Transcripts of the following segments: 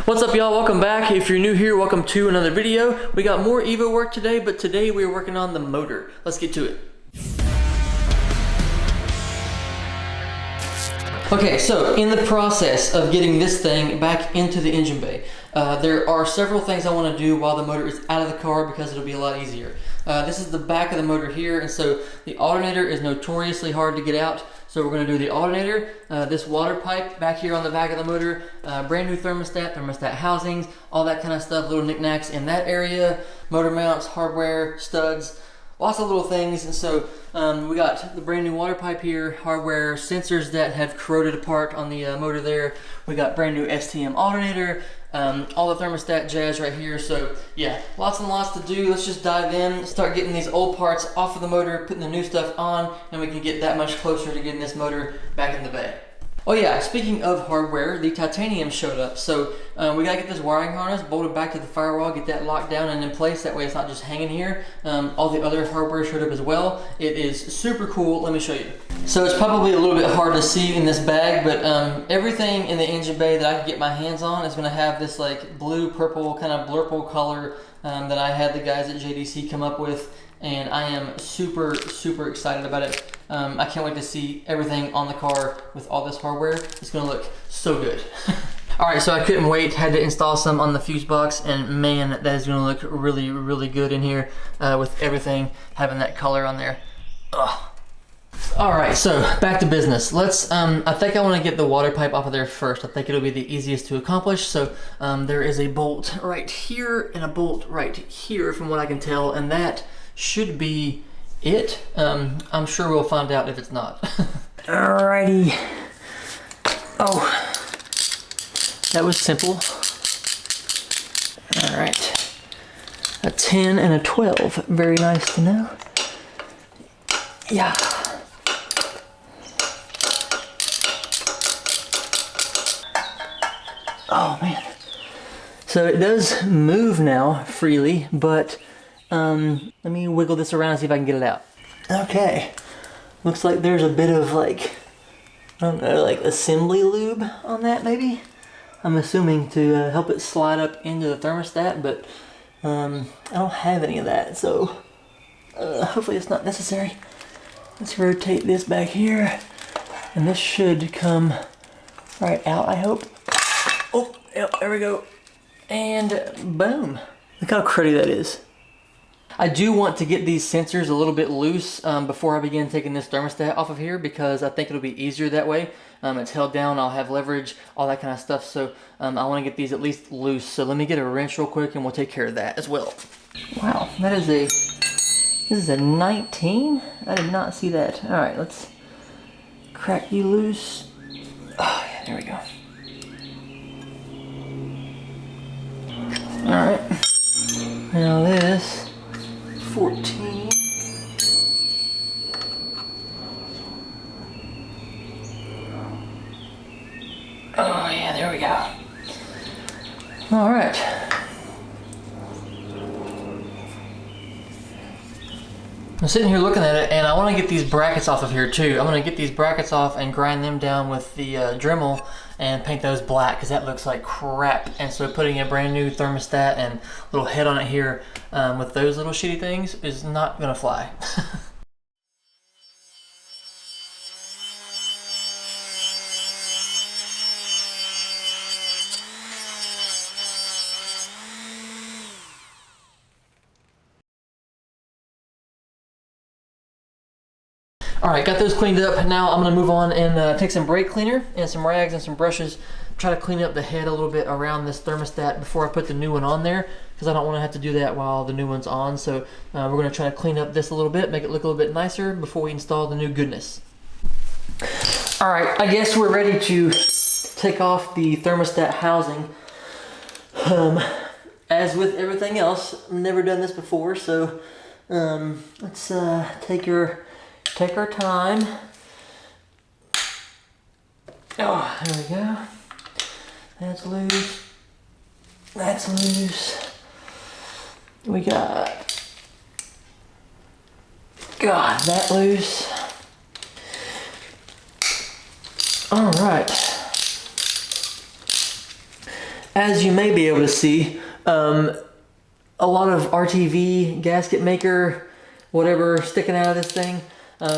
What's up, y'all? Welcome back. If you're new here, welcome to another video. We got more Evo work today, but today we're working on the motor. Let's get to it. Okay, so in the process of getting this thing back into the engine bay, there are several things I want to do while the motor is out of the car because it'll be a lot easier. This is the back of the motor here, and so the alternator is notoriously hard to get out. So we're going to do the alternator, this water pipe back here on the back of the motor, brand new thermostat housings, all that kind of stuff, little knickknacks in that area, motor mounts, hardware, studs, lots of little things. And so we got the brand new water pipe here, hardware, sensors that have corroded apart on the motor there. We got brand new STM alternator, all the thermostat jazz right here. So yeah, lots and lots to do. Let's just dive in, start getting these old parts off of the motor, putting the new stuff on, and we can get that much closer to getting this motor back in the bay. Oh yeah, speaking of hardware, the titanium showed up. So we gotta get this wiring harness bolted back to the firewall, get that locked down and in place. That way it's not just hanging here. All the other hardware showed up as well. It is super cool. Let me show you. So it's probably a little bit hard to see in this bag, but everything in the engine bay that I can get my hands on is gonna have this like blue, purple, kind of blurple color that I had the guys at JDC come up with. And I am super excited about it. I can't wait to see everything on the car with all this hardware. It's gonna look so good. All right, so I couldn't wait, had to install some on the fuse box, and man, that is gonna look really good in here with everything having that color on there. Ugh. All right, so back to business. Let's, I think I wanna get the water pipe off of there first. I think it'll be the easiest to accomplish. So there is a bolt right here and a bolt right here from what I can tell, and that should be it. I'm sure we'll find out if it's not. Alrighty. Oh, that was simple. All right, a 10 and a 12. Very nice to know. Yeah. Oh man. So it does move now freely, but let me wiggle this around and see if I can get it out. Okay, looks like there's a bit of like, I don't know, like assembly lube on that maybe? I'm assuming to help it slide up into the thermostat, but I don't have any of that, so hopefully it's not necessary. Let's rotate this back here, and this should come right out, I hope. Oh, yep, there we go. And boom. Look how cruddy that is. I do want to get these sensors a little bit loose before I begin taking this thermostat off of here, because I think it'll be easier that way. It's held down, I'll have leverage, all that kind of stuff. So I want to get these at least loose. So let me get a wrench real quick and we'll take care of that as well. Wow, that is this is a 19? I did not see that. All right, let's crack you loose. Oh yeah, there we go. All right, now this 14. Oh yeah, there we go. All right. I'm sitting here looking at it, and I want to get these brackets off of here too. I'm going to get these brackets off and grind them down with the Dremel and paint those black, because that looks like crap. And so putting a brand new thermostat and little head on it here with those little shitty things is not going to fly. All right, got those cleaned up. Now I'm gonna move on and take some brake cleaner and some rags and some brushes, try to clean up the head a little bit around this thermostat before I put the new one on there, because I don't wanna have to do that while the new one's on. So we're gonna try to clean up this a little bit, make it look a little bit nicer before we install the new goodness. All right, I guess we're ready to take off the thermostat housing. As with everything else, I've never done this before, so let's take our time. Oh, there we go. That's loose. That's loose. We got that loose. All right. As you may be able to see, a lot of RTV, gasket maker, whatever sticking out of this thing.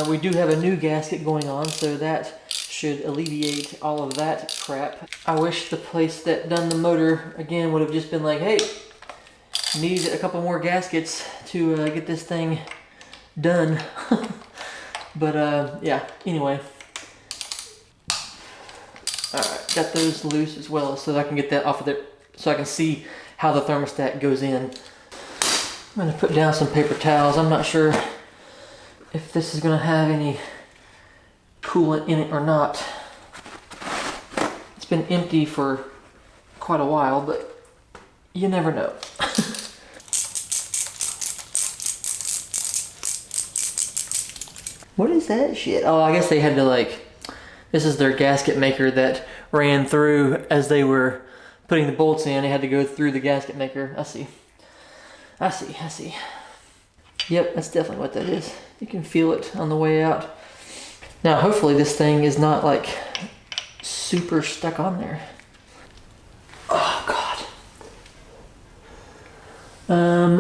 We do have a new gasket going on, so that should alleviate all of that crap. I wish the place that done the motor, again, would have just been like, hey, need a couple more gaskets to get this thing done. But yeah, anyway. Alright, got those loose as well so that I can get that off of there, so I can see how the thermostat goes in. I'm going to put down some paper towels. I'm not sure if this is going to have any coolant in it or not. It's been empty for quite a while, but you never know. What is that shit? Oh, I guess they had to like, this is their gasket maker that ran through as they were putting the bolts in. They had to go through the gasket maker. I see. Yep, that's definitely what that is. You can feel it on the way out. Now, hopefully this thing is not like super stuck on there. Oh, God.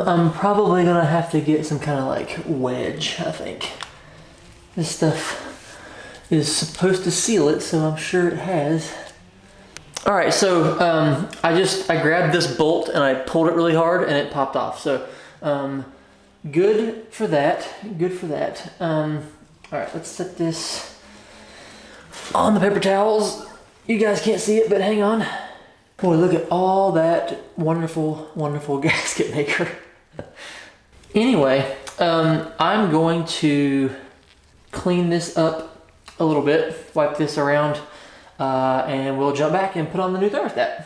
I'm probably gonna have to get some kind of like wedge, I think. This stuff is supposed to seal it, so I'm sure it has. All right, so I grabbed this bolt and I pulled it really hard and it popped off. So good for that. All right, let's set this on the paper towels. You guys can't see it, but hang on. Boy, look at all that wonderful, wonderful gasket maker. Anyway, I'm going to clean this up a little bit, wipe this around, and we'll jump back and put on the new thermostat.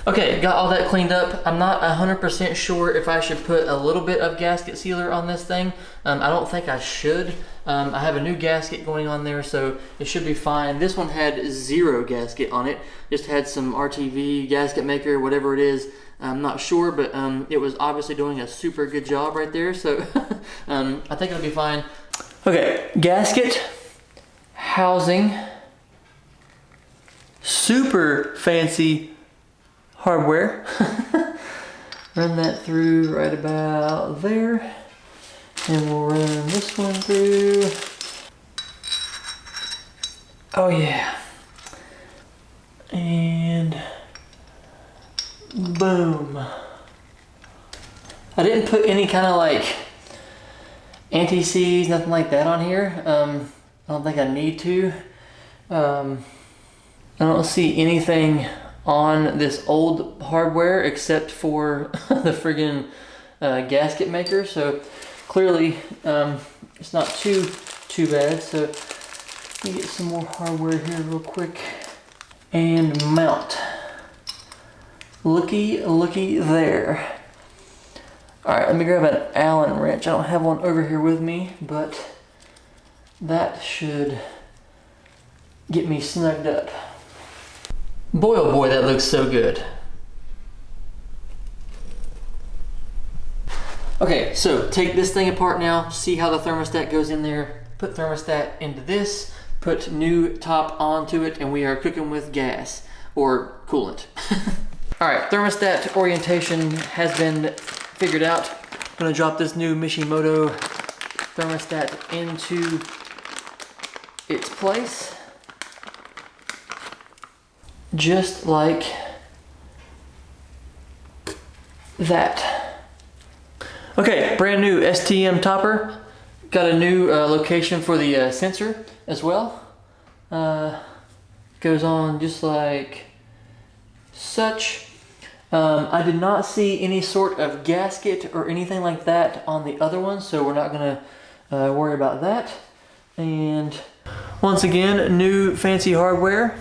Okay, got all that cleaned up. I'm not 100% sure if I should put a little bit of gasket sealer on this thing. I don't think I should. I have a new gasket going on there, so it should be fine. This one had 0 gasket on it. Just had some RTV, gasket maker, whatever it is. I'm not sure, but it was obviously doing a super good job right there, so I think it'll be fine. Okay, gasket, housing, super fancy hardware. Run that through right about there. And we'll run this one through. Oh yeah. And boom. I didn't put any kind of like anti-seize, nothing like that on here. I don't think I need to. I don't see anything on this old hardware except for the friggin' gasket maker, so clearly it's not too bad. So let me get some more hardware here real quick and mount. Looky there. Alright, let me grab an Allen wrench. I don't have one over here with me, but that should get me snugged up. Boy, oh boy, that looks so good. Okay, so take this thing apart now, see how the thermostat goes in there, put thermostat into this, put new top onto it, and we are cooking with gas, or coolant. Alright, thermostat orientation has been figured out. I'm gonna drop this new Mishimoto thermostat into its place. Just like that. Okay, brand new STM topper. Got a new location for the sensor as well. Goes on just like such. I did not see any sort of gasket or anything like that on the other one, so we're not gonna worry about that. And once again, new fancy hardware.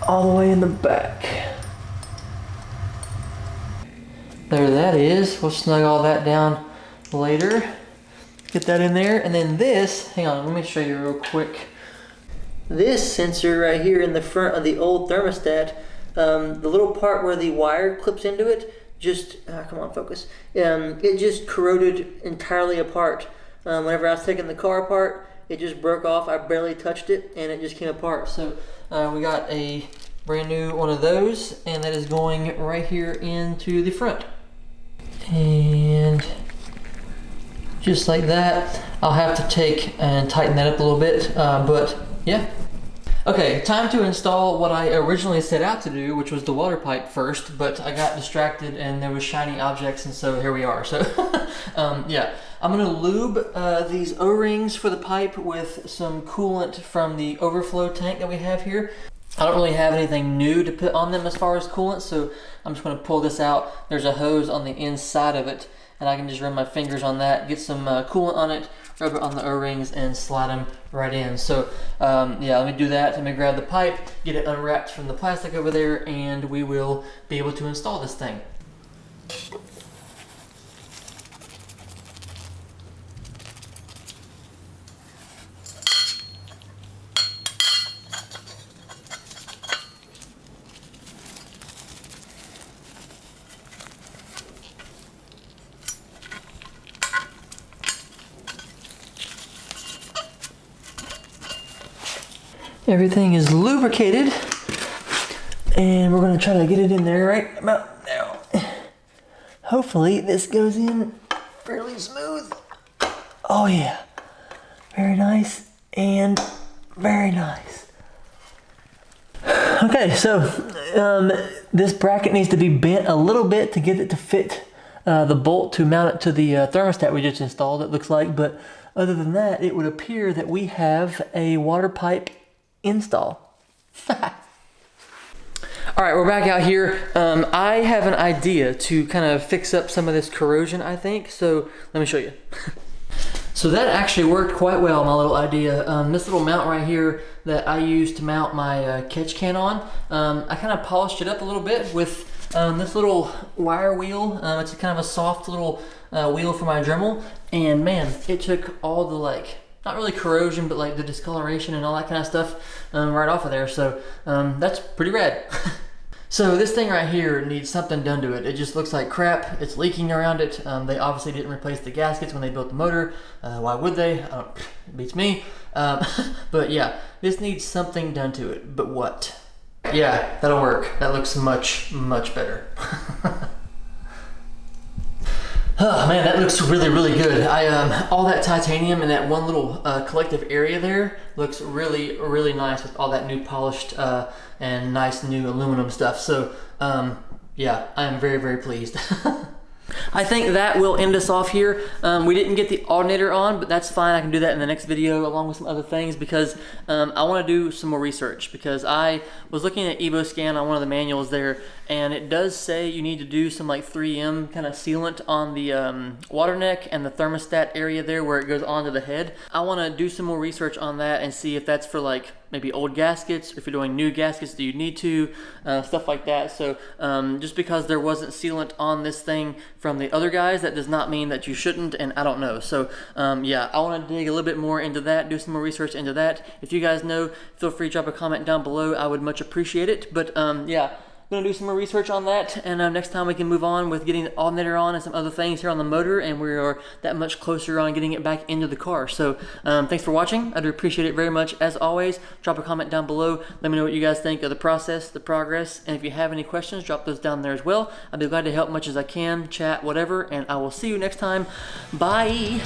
All the way in the back. There that is. We'll snug all that down later. Get that in there. And then this, hang on, let me show you real quick. This sensor right here in the front of the old thermostat, the little part where the wire clips into it, just, come on, focus. It just corroded entirely apart. Whenever I was taking the car apart, it just broke off. I barely touched it and it just came apart. So we got a brand new one of those, and that is going right here into the front. And just like that. I'll have to take and tighten that up a little bit, but yeah. Okay, time to install what I originally set out to do, which was the water pipe first, but I got distracted and there was shiny objects, and so here we are. So yeah, I'm gonna lube these O-rings for the pipe with some coolant from the overflow tank that we have here. I don't really have anything new to put on them as far as coolant, so I'm just gonna pull this out. There's a hose on the inside of it, and I can just run my fingers on that, get some coolant on it, rub it on the O-rings, and slide them right in. So yeah, let me do that. Let me grab the pipe, get it unwrapped from the plastic over there, and we will be able to install this thing. Everything is lubricated, and we're gonna try to get it in there right about now. Hopefully this goes in fairly smooth. Oh yeah, very nice and very nice. Okay, so this bracket needs to be bent a little bit to get it to fit the bolt to mount it to the thermostat we just installed, it looks like, but other than that, it would appear that we have a water pipe install. All right, we're back out here. I have an idea to kind of fix up some of this corrosion, I think, so let me show you. So that actually worked quite well, my little idea. This little mount right here that I used to mount my catch can on, I kind of polished it up a little bit with this little wire wheel. It's kind of a soft little wheel for my Dremel, and man, it took all the not really corrosion, but like the discoloration and all that kind of stuff right off of there. So that's pretty rad. So this thing right here needs something done to it. It just looks like crap. It's leaking around it. They obviously didn't replace the gaskets when they built the motor. Why would they? It beats me. But yeah, this needs something done to it. But what? Yeah, that'll work. That looks much, much better. Oh man, that looks really, really good. All that titanium in that one little collective area there looks really, really nice with all that new polished and nice new aluminum stuff. So yeah, I am very, very pleased. I think that will end us off here. We didn't get the alternator on, but that's fine. I can do that in the next video along with some other things, because I want to do some more research, because I was looking at EvoScan on one of the manuals there, and it does say you need to do some like 3M kind of sealant on the water neck and the thermostat area there where it goes onto the head. I want to do some more research on that and see if that's for like maybe old gaskets, or if you're doing new gaskets, do you need to, stuff like that. So just because there wasn't sealant on this thing from the other guys, that does not mean that you shouldn't, and I don't know. So yeah, I want to dig a little bit more into that, do some more research into that. If you guys know, feel free to drop a comment down below. I would much appreciate it. But yeah, I'm gonna do some more research on that, and next time we can move on with getting the alternator on and some other things here on the motor, and we are that much closer on getting it back into the car. So thanks for watching. I do appreciate it very much. As always, drop a comment down below. Let me know what you guys think of the process, the progress, and if you have any questions, drop those down there as well. I'd be glad to help much as I can, chat, whatever, and I will see you next time. Bye.